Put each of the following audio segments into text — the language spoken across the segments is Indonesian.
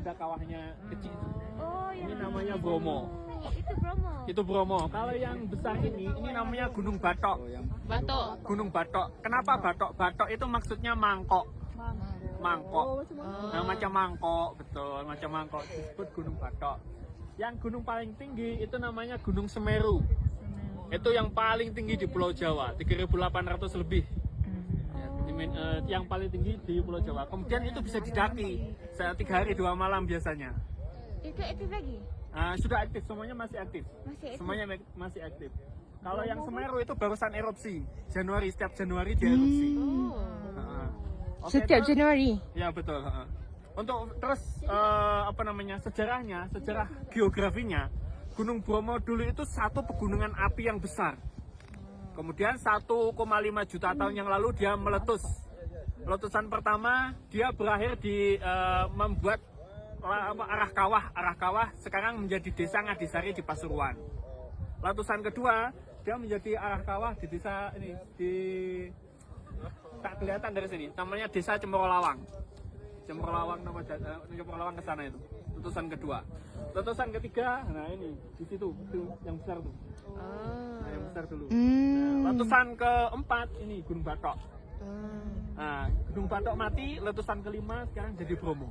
ada kawahnya kecil. Oh, Ini namanya Bromo. Itu Bromo. Itu Bromo. Kalau yang besar ini namanya Gunung Batok. Batok. Gunung Batok. Kenapa Batok? Batok itu maksudnya mangkok. Mangkok. Nah, macam mangkok, betul, macam mangkok disebut Gunung Batok. Yang gunung paling tinggi itu namanya Gunung Semeru. Itu yang paling tinggi di Pulau Jawa, 3.800 lebih. Yang paling tinggi di Pulau Jawa. Kemudian itu bisa didaki 3 hari 2 malam biasanya. Itu aktif lagi? Sudah aktif, semuanya masih aktif. Masih aktif? Semuanya masih aktif. Kalau yang Semeru itu barusan erupsi. Januari, setiap Januari dia erupsi. Oke, Setiap terus- Januari. Ya betul. Untuk terus sejarahnya, sejarah geografinya, Gunung Bromo dulu itu satu pegunungan api yang besar. Kemudian 1,5 juta tahun yang lalu dia meletus. Letusan pertama dia berakhir di membuat arah kawah sekarang menjadi desa Ngadisari di Pasuruan. Letusan kedua dia menjadi arah kawah di desa ini di tak kelihatan dari sini. Namanya Desa Cemorolawang. Cemorolawang Cemorolawang ke sana itu. Letusan kedua. Letusan ketiga, nah ini di situ itu yang besar tuh. Nah, yang besar dulu. Nah, letusan keempat ini Gunung Batok. Nah, Gunung Batok mati, letusan kelima sekarang jadi Bromo.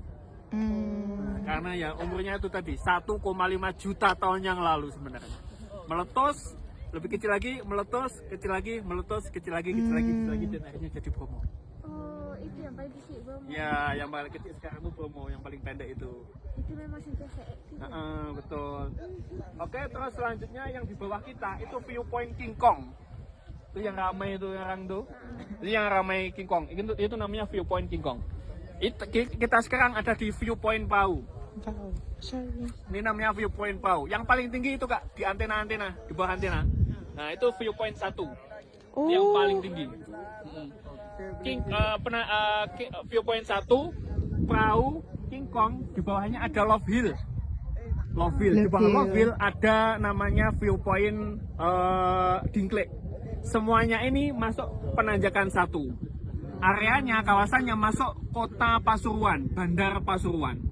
Nah, karena ya umurnya itu tadi 1,5 juta tahun yang lalu sebenarnya. Meletus, lebih kecil lagi, meletus, kecil lagi, meletus, kecil lagi, dan akhirnya jadi Bromo. Oh, itu yang paling kecil Bromo. Ya, yang paling kecil sekarang itu Bromo, yang paling pendek itu. Itu memang sentiasa aktif. Betul. Oke, terus selanjutnya yang di bawah kita itu viewpoint King Kong. Itu yang ramai itu orang tuh. Itu yang ramai King Kong. Itu namanya viewpoint King Kong. Kita sekarang ada di viewpoint Pau. Ini namanya viewpoint Pau. Yang paling tinggi itu Kak, di antena-antena, di bawah antena. Nah, itu viewpoint 1. Yang paling tinggi. Viewpoint 1, Pau, King Kong, di bawahnya ada Love Hill. Love Hill. Di bawah Love Hill ada namanya viewpoint Dinklage. Semuanya ini masuk penanjakan 1. Areanya, kawasannya masuk kota Pasuruan, Bandar Pasuruan.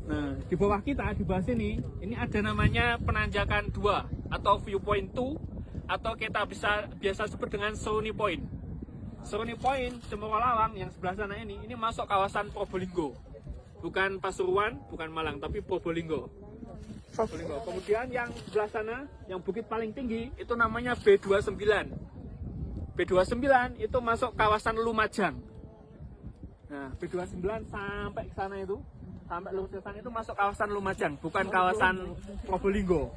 Nah, di bawah kita, di bawah sini, ini ada namanya penanjakan 2 atau viewpoint 2 atau kita biasa sebut dengan Seruni Point. Seruni Point, Cemorolawang yang sebelah sana ini masuk kawasan Probolinggo. Bukan Pasuruan, bukan Malang, tapi Probolinggo. Kemudian yang sebelah sana, yang bukit paling tinggi, itu namanya B29. B29 itu masuk kawasan Lumajang. Nah, B29 sampai ke sana itu, sampai lurus ke sana itu masuk kawasan Lumajang, bukan kawasan Probolinggo.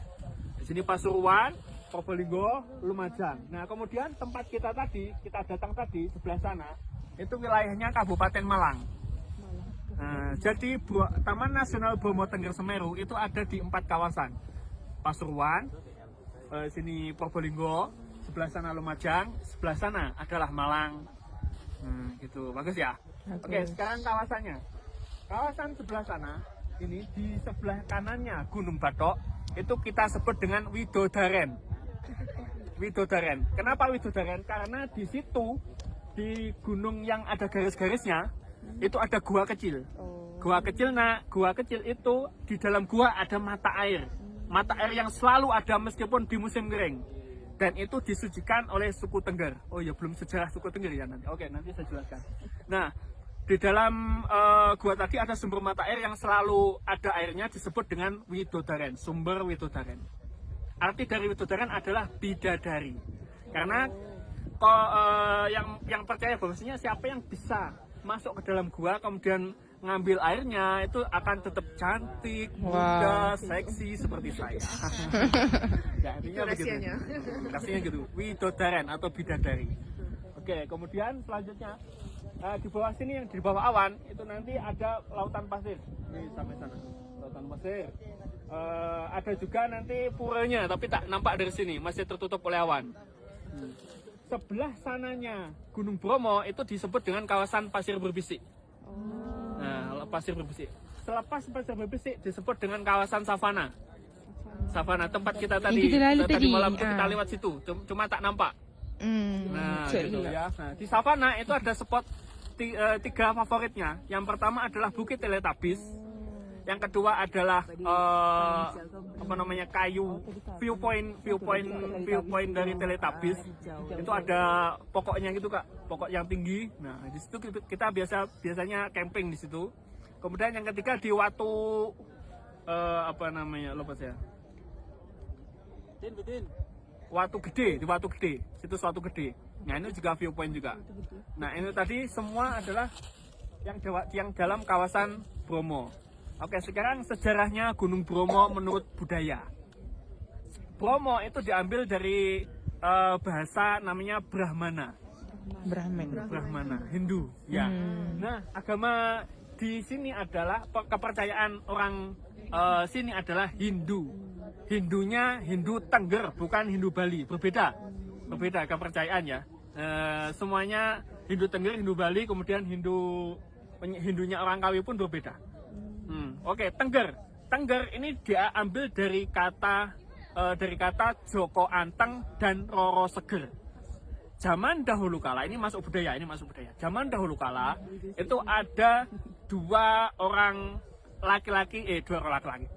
Di sini Pasuruan, Probolinggo, Lumajang. Nah, kemudian tempat kita datang tadi sebelah sana, itu wilayahnya Kabupaten Malang. Nah, jadi Taman Nasional Bromo Tengger Semeru itu ada di 4 kawasan. Pasuruan, sini Probolinggo, sebelah sana Lumajang, sebelah sana adalah Malang. Gitu, bagus ya. Oke, sekarang kawasannya. Kawasan sebelah sana, ini di sebelah kanannya Gunung Batok, itu kita sebut dengan Widodaren. Widodaren. Kenapa Widodaren? Karena di situ, di gunung yang ada garis-garisnya, itu ada gua kecil. Gua kecil itu di dalam gua ada mata air. Mata air yang selalu ada meskipun di musim kering. Dan itu disucikan oleh suku Tengger. Oh ya, belum sejarah suku Tengger ya nanti. Oke, nanti saya jelaskan. Nah, di dalam gua tadi ada sumber mata air yang selalu ada airnya disebut dengan Widodaren, sumber Widodaren. Arti dari Widodaren adalah bidadari. Karena yang percaya bahwasanya siapa yang bisa masuk ke dalam gua kemudian ngambil airnya itu akan tetap cantik, muda, seksi seperti saya. Ya, intinya begitu. Kasihnya gitu. Widodaren atau bidadari. Oke, kemudian selanjutnya di bawah sini yang di bawah awan itu nanti ada lautan pasir. Ini sampai sana. Lautan pasir. Ada juga nanti puranya tapi tak nampak dari sini, masih tertutup oleh awan. Sebelah sananya Gunung Bromo itu disebut dengan kawasan pasir berbisik. Nah, pasir berbisik. Selepas pasir berbisik disebut dengan kawasan savana. Savana tempat kita tadi malam kita lewat situ, cuma tak nampak. Nah, gitu ya. Nah, di savana itu ada spot 3 favoritnya. Yang pertama adalah Bukit Teletabis. Yang kedua adalah apa namanya, kayu viewpoint dari Teletubbies. Itu ada pokoknya gitu Kak, pokok yang tinggi. Nah di situ kita biasanya camping di situ. Kemudian yang ketiga di Watu apa namanya, lupa saya. Watu Gede, di Watu Gede, situs Watu Gede. Nah ini juga viewpoint juga. Nah ini tadi semua adalah yang dalam kawasan Bromo. Oke, sekarang sejarahnya Gunung Bromo menurut budaya. Bromo itu diambil dari bahasa namanya Brahmana, Hindu. Ya. Nah, agama di sini adalah kepercayaan orang sini adalah Hindu. Hindunya Hindu Tengger, bukan Hindu Bali. Berbeda kepercayaan ya. Semuanya Hindu Tengger, Hindu Bali, kemudian Hindunya orang Kawi pun berbeda. Oke, Tengger ini diambil dari kata Joko Anteng dan Roro Seger. Zaman dahulu kala, ini masuk budaya. Zaman dahulu kala itu ada dua orang laki-laki,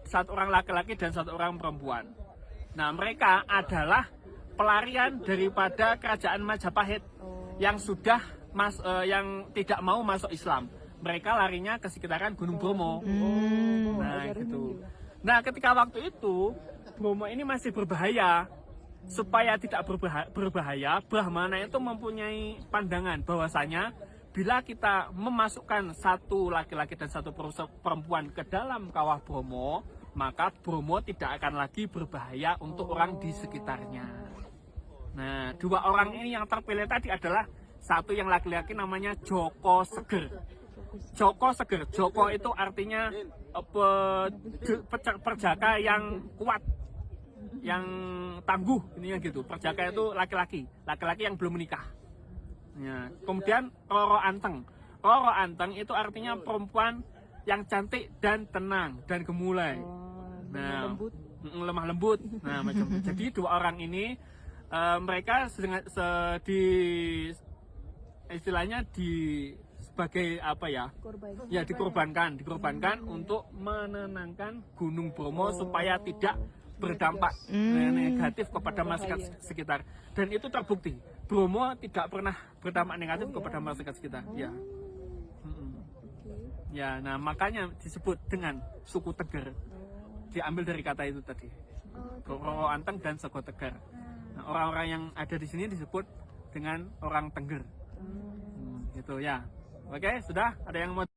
satu orang laki-laki dan satu orang perempuan. Nah, mereka adalah pelarian daripada kerajaan Majapahit yang yang tidak mau masuk Islam. Mereka larinya ke sekitaran Gunung Bromo. Nah, gitu. Nah, ketika waktu itu Bromo ini masih berbahaya. Supaya tidak berbahaya, Brahmana itu mempunyai pandangan bahwasanya bila kita memasukkan satu laki-laki dan satu perempuan ke dalam kawah Bromo, maka Bromo tidak akan lagi berbahaya untuk orang di sekitarnya. Nah, dua orang ini yang terpilih tadi adalah satu yang laki-laki namanya Joko Seger. Joko itu artinya perjaka yang kuat, yang tangguh, ininya gitu. Perjaka itu laki-laki yang belum menikah. Ya. Kemudian Roro Anteng itu artinya perempuan yang cantik dan tenang dan gemulai. Nah, lemah lembut. Nah, macam itu. Jadi dua orang ini mereka istilahnya sebagai apa ya? Ya dikorbankan untuk menenangkan Gunung Bromo supaya tidak berdampak negatif kepada masyarakat sekitar. Dan itu terbukti. Bromo tidak pernah berdampak negatif kepada masyarakat sekitar. Ya. Ya, nah makanya disebut dengan suku Teger. Diambil dari kata itu tadi. Roro Anteng dan Sego Teger. Nah, orang-orang yang ada di sini disebut dengan orang Tengger. Gitu ya. Oke, sudah? Ada yang mau